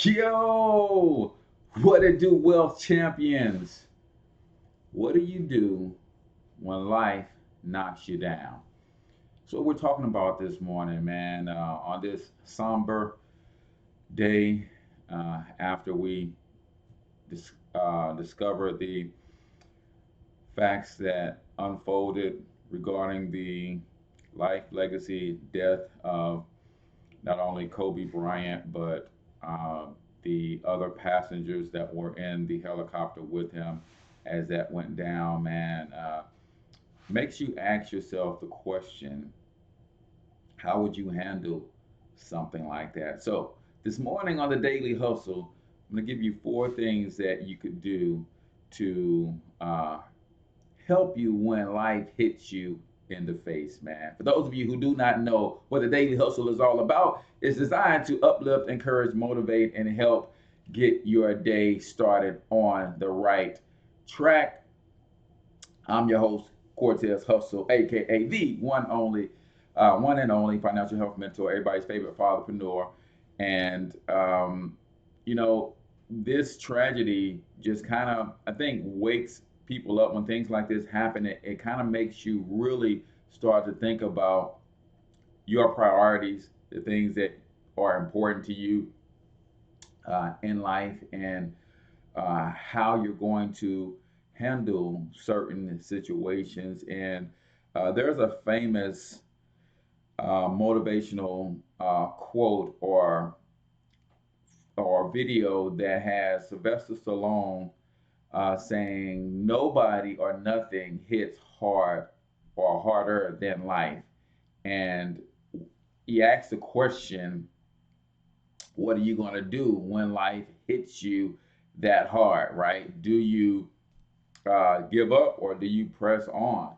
Yo, what it do, wealth champions? What do you do when life knocks you down? So we're talking about this morning, man, on this somber day after we discovered the facts that unfolded regarding the life, legacy, death of not only Kobe Bryant, but uh, the other passengers that were in the helicopter with him as that went down, man, makes you ask yourself the question, how would you handle something like that? So, this morning on the Daily Hustle, I'm going to give you four things that you could do to help you when life hits you in the face, man. For those of you who do not know what the Daily Hustle is all about, it's designed to uplift, encourage, motivate, and help get your day started on the right track. I'm your host, Cortez Hustle, aka the one and only financial health mentor, everybody's favorite fatherpreneur. And you know, this tragedy just kind of, I think, wakes people up when things like this happen. It kind of makes you really start to think about your priorities, the things that are important to you in life, and how you're going to handle certain situations. And there's a famous motivational quote or video that has Sylvester Stallone saying, "Nobody or nothing hits hard or harder than life." And he asks the question, what are you going to do when life hits you that hard, right? Do you give up or do you press on,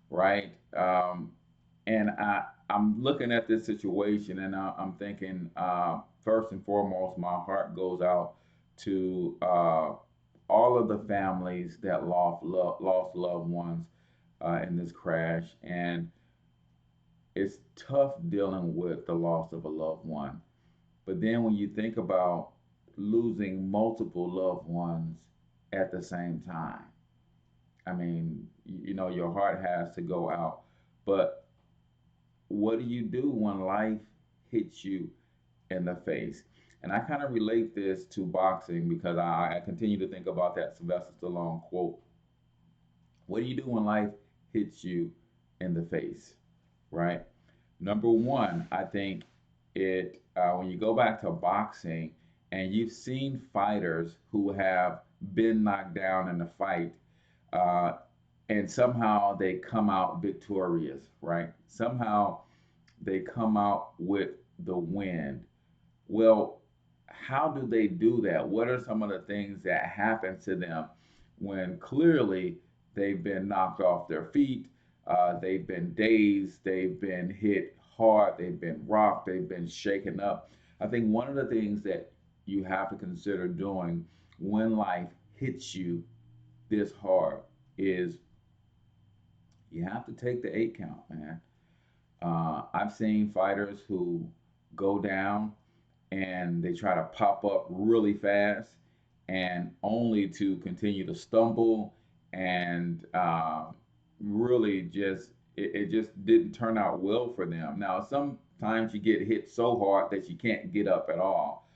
right? And I'm looking at this situation and I'm thinking, first and foremost, my heart goes out to all of the families that lost loved ones in this crash. And it's tough dealing with the loss of a loved one. But then when you think about losing multiple loved ones at the same time, I mean, your heart has to go out. But what do you do when life hits you in the face? And I kind of relate this to boxing because I continue to think about that Sylvester Stallone quote. What do you do when life hits you in the face, right? Number one, I think when you go back to boxing and you've seen fighters who have been knocked down in a fight, uh, and somehow they come out victorious, right? Somehow they come out with the win. Well, how do they do that? What are some of the things that happen to them when clearly they've been knocked off their feet? They've been dazed, they've been hit hard, they've been rocked, they've been shaken up. I think one of the things that you have to consider doing when life hits you this hard is you have to take the 8 count, man. I've seen fighters who go down and they try to pop up really fast and only to continue to stumble and really it just didn't turn out well for them. Now, sometimes you get hit so hard that you can't get up at all,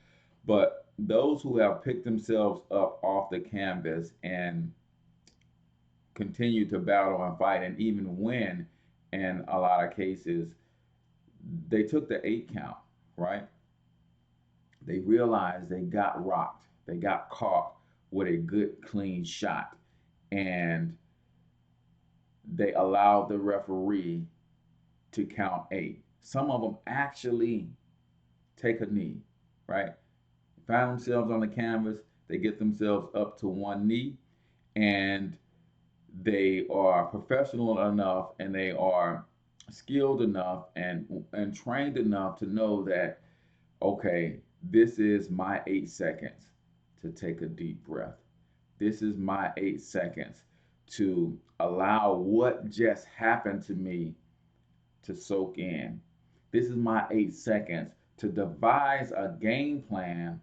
but those who have picked themselves up off the canvas and continue to battle and fight and even win in a lot of cases, they took the 8 count, right? They realized they got rocked. They got caught with a good, clean shot. And they allowed the referee to count 8. Some of them actually take a knee, right? Find themselves on the canvas. They get themselves up to one knee. And they are professional enough and they are skilled enough and trained enough to know that, okay, this is my 8 seconds to take a deep breath. This is my 8 seconds to allow what just happened to me to soak in. This is my 8 seconds to devise a game plan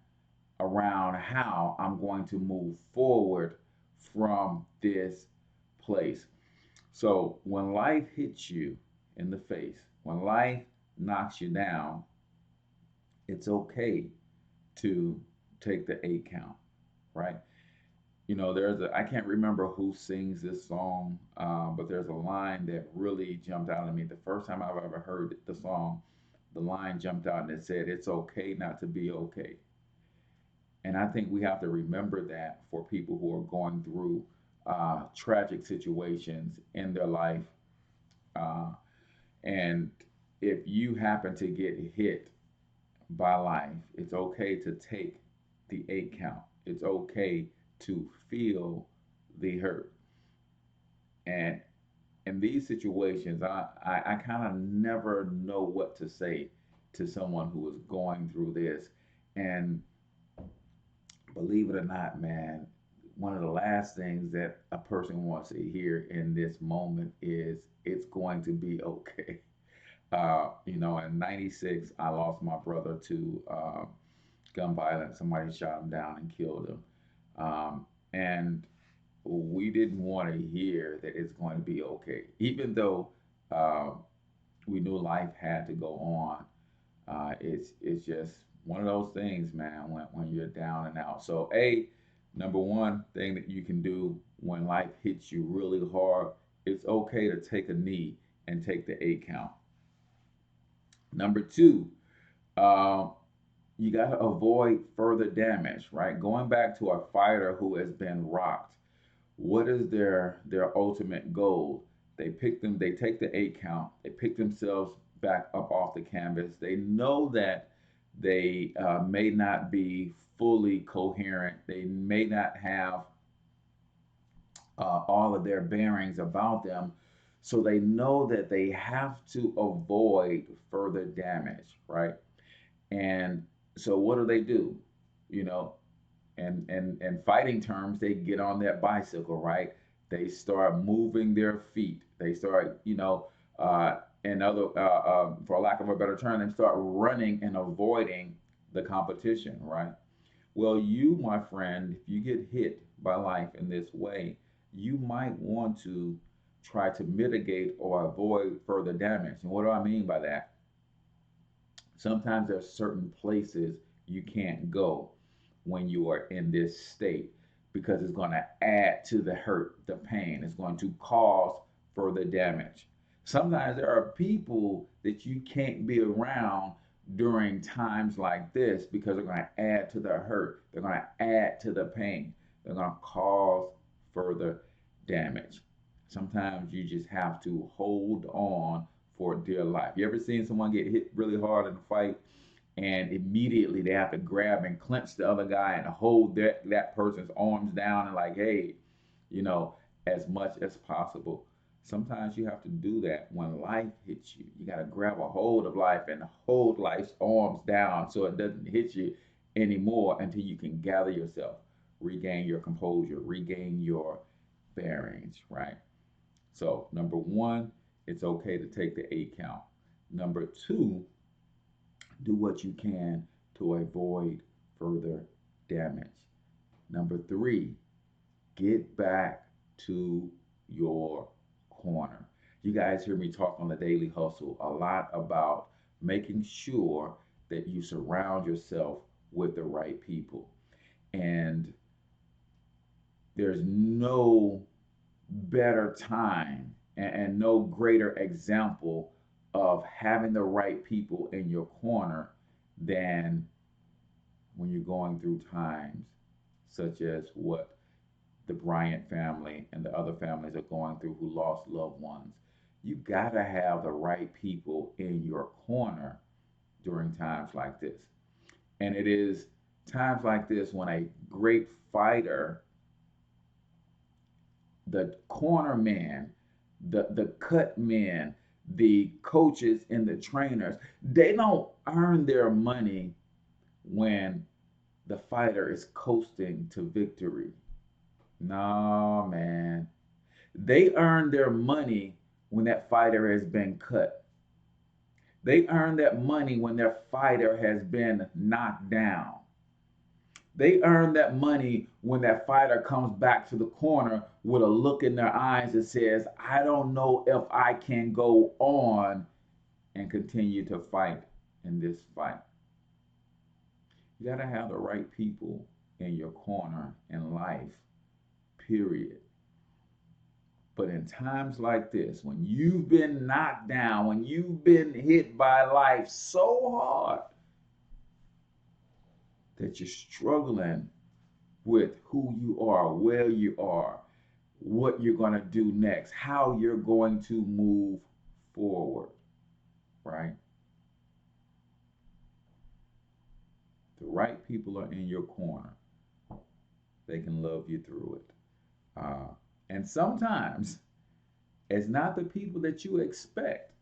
around how I'm going to move forward from this place. So when life hits you in the face, when life knocks you down, it's okay to take the 8 count, right? I can't remember who sings this song, but there's a line that really jumped out at me. The first time I've ever heard the song, the line jumped out and it said, "It's okay not to be okay." And I think we have to remember that for people who are going through tragic situations in their life. Uh, and if you happen to get hit by life, it's okay to take the 8 count. It's okay to feel the hurt. And in these situations, I kind of never know what to say to someone who is going through this. And believe it or not, man, one of the last things that a person wants to hear in this moment is it's going to be okay. In '96, I lost my brother to gun violence. Somebody shot him down and killed him. And we didn't want to hear that it's going to be okay, even though um, we knew life had to go on. It's just one of those things, man, when you're down and out. So, number one thing that you can do when life hits you really hard, it's okay to take a knee and take the 8 count. Number two, uh, you got to avoid further damage, right? Going back to a fighter who has been rocked, what is their ultimate goal? They take the 8 count, they pick themselves back up off the canvas. They know that they may not be fully coherent, they may not have all of their bearings about them, so they know that they have to avoid further damage, right? And so what do? You know, and fighting terms, they get on that bicycle, right? They start moving their feet. They start, and other, for lack of a better term, they start running and avoiding the competition, right? Well, you, my friend, if you get hit by life in this way, you might want to try to mitigate or avoid further damage. And what do I mean by that? Sometimes there are certain places you can't go when you are in this state because it's going to add to the hurt, the pain. It's going to cause further damage. Sometimes there are people that you can't be around during times like this because they're going to add to the hurt. They're going to add to the pain. They're going to cause further damage. Sometimes you just have to hold on for dear life. You ever seen someone get hit really hard in a fight and immediately they have to grab and clench the other guy and hold that person's arms down and like, hey, you know, as much as possible. Sometimes you have to do that when life hits you. You got to grab a hold of life and hold life's arms down so it doesn't hit you anymore until you can gather yourself, regain your composure, regain your bearings, right? So, number one, it's okay to take the 8 count. Number two, do what you can to avoid further damage. Number three, get back to your corner. You guys hear me talk on the Daily Hustle a lot about making sure that you surround yourself with the right people. And there's no better time and no greater example of having the right people in your corner than when you're going through times such as what the Bryant family and the other families are going through who lost loved ones. You got to have the right people in your corner during times like this. And it is times like this when a great fighter, the corner man, the cut men, the coaches and the trainers, they don't earn their money when the fighter is coasting to victory. No, man. They earn their money when that fighter has been cut. They earn that money when their fighter has been knocked down. They earn that money when that fighter comes back to the corner with a look in their eyes that says, I don't know if I can go on and continue to fight in this fight. You got to have the right people in your corner in life, period. But in times like this, when you've been knocked down, when you've been hit by life so hard that you're struggling with who you are, where you are, what you're going to do next, how you're going to move forward, right? The right people are in your corner. They can love you through it. And sometimes it's not the people that you expect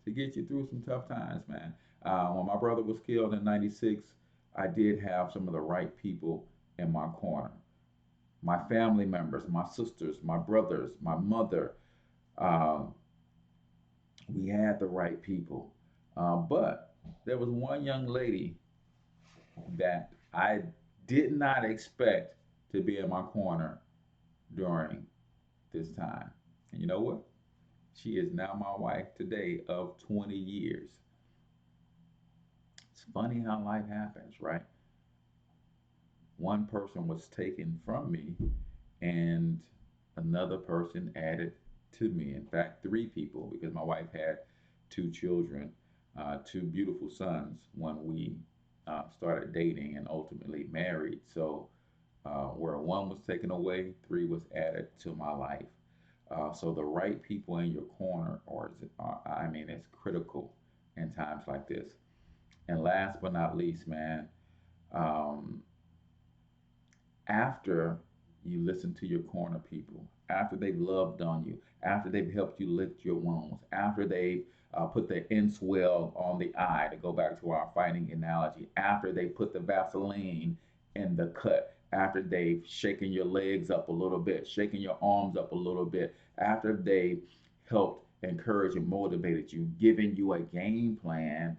to get you through some tough times, man. When my brother was killed in '96, I did have some of the right people in my corner. My family members, my sisters, my brothers, my mother. Uh, we had the right people. But there was one young lady that I did not expect to be in my corner during this time. And you know what? She is now my wife today of 20 years. It's funny how life happens, right? One person was taken from me and another person added to me. In fact, three people, because my wife had two children, two beautiful sons when we started dating and ultimately married. So, where one was taken away, three was added to my life. So the right people in your corner, I mean, it's critical in times like this. And last but not least, man, um, after you listen to your corner people, after they've loved on you, after they've helped you lick your wounds, after they've put the inswell on the eye, to go back to our fighting analogy, after they put the Vaseline in the cut, after they've shaken your legs up a little bit, shaken your arms up a little bit, after they've helped encourage and motivated you, giving you a game plan,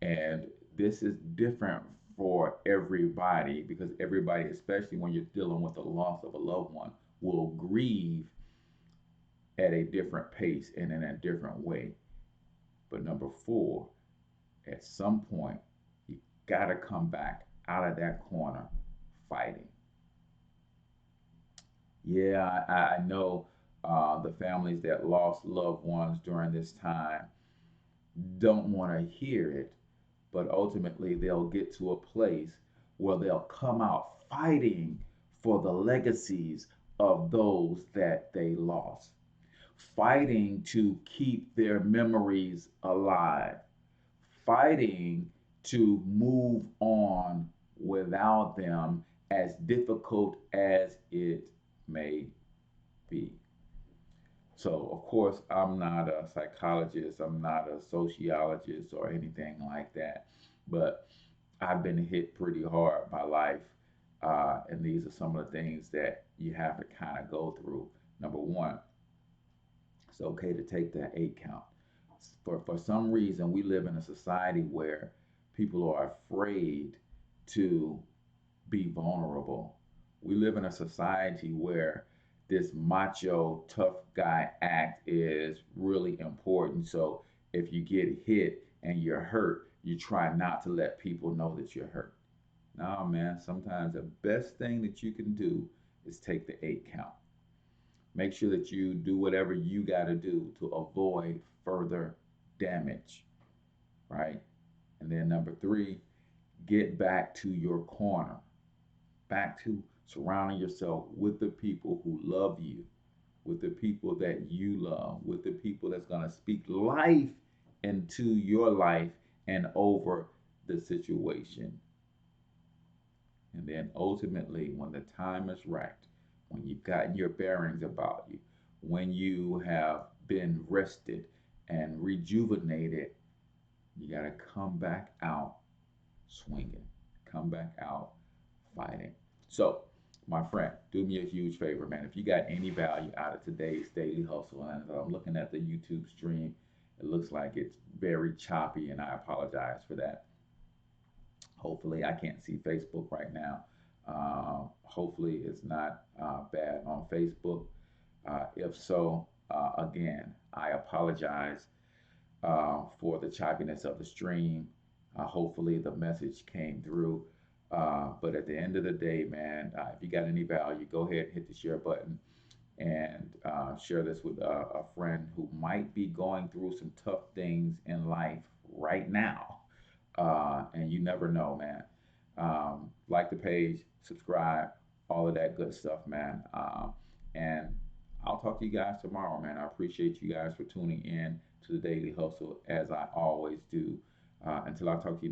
and this is different for everybody because everybody, especially when you're dealing with the loss of a loved one, will grieve at a different pace and in a different way. But number four, at some point, you got to come back out of that corner fighting. Yeah, I know the families that lost loved ones during this time don't want to hear it, but ultimately they'll get to a place where they'll come out fighting for the legacies of those that they lost, fighting to keep their memories alive, fighting to move on without them, as difficult as it may be. So, of course, I'm not a psychologist, I'm not a sociologist or anything like that, but I've been hit pretty hard by life. And these are some of the things that you have to kind of go through. Number one, it's okay to take that 8 count. For some reason, we live in a society where people are afraid to be vulnerable. We live in a society where this macho, tough guy act is really important. So if you get hit and you're hurt, you try not to let people know that you're hurt. No, man, sometimes the best thing that you can do is take the 8 count. Make sure that you do whatever you got to do to avoid further damage, right? And then number three, get back to your corner, back to surrounding yourself with the people who love you, with the people that you love, with the people that's going to speak life into your life and over the situation. And then ultimately, when the time is right, when you've gotten your bearings about you, when you have been rested and rejuvenated, you got to come back out swinging, come back out fighting. So, my friend, do me a huge favor, man. If you got any value out of today's daily hustle, and I'm looking at the YouTube stream, it looks like it's very choppy, and I apologize for that. Hopefully, I can't see Facebook right now. Hopefully, it's not bad on Facebook. If so, again, I apologize for the choppiness of the stream. Hopefully, the message came through. But at the end of the day, man, if you got any value, go ahead and hit the share button and share this with a friend who might be going through some tough things in life right now. And you never know, man. Like the page, subscribe, all of that good stuff, man. And I'll talk to you guys tomorrow, man. I appreciate you guys for tuning in to the Daily Hustle as I always do. Until I talk to you next.